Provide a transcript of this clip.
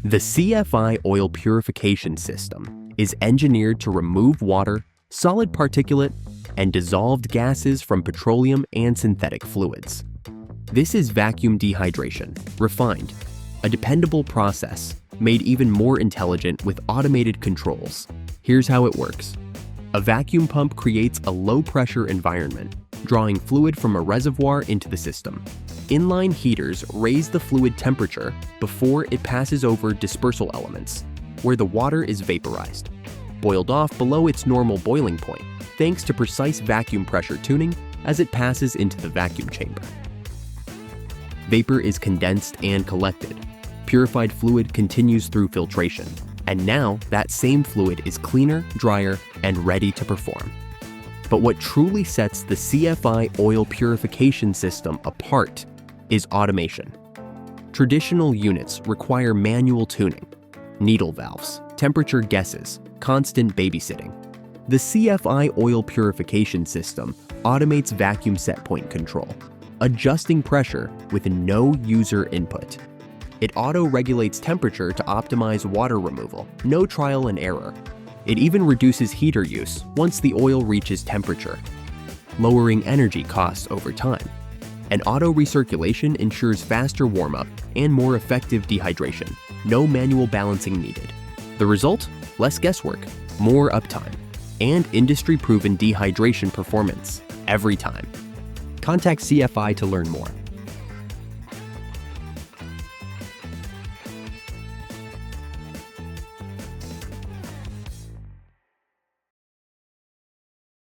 The CFI oil purification system is engineered to remove water, solid particulate, and dissolved gases from petroleum and synthetic fluids. This is vacuum dehydration, refined, a dependable process made even more intelligent with automated controls. Here's how it works. A vacuum pump creates a low-pressure environment, drawing fluid from a reservoir into the system. Inline heaters raise the fluid temperature before it passes over dispersal elements, where the water is vaporized, boiled off below its normal boiling point, thanks to precise vacuum pressure tuning as it passes into the vacuum chamber. Vapor is condensed and collected. Purified fluid continues through filtration, and now that same fluid is cleaner, drier, and ready to perform. But what truly sets the CFI oil purification system apart is automation. Traditional units require manual tuning, needle valves, temperature guesses, constant babysitting. The CFI oil purification system automates vacuum set point control, adjusting pressure with no user input. It auto-regulates temperature to optimize water removal, no trial and error. It even reduces heater use once the oil reaches temperature, lowering energy costs over time. And auto-recirculation ensures faster warm-up and more effective dehydration, no manual balancing needed. The result? Less guesswork, more uptime, and industry-proven dehydration performance every time. Contact CFI to learn more.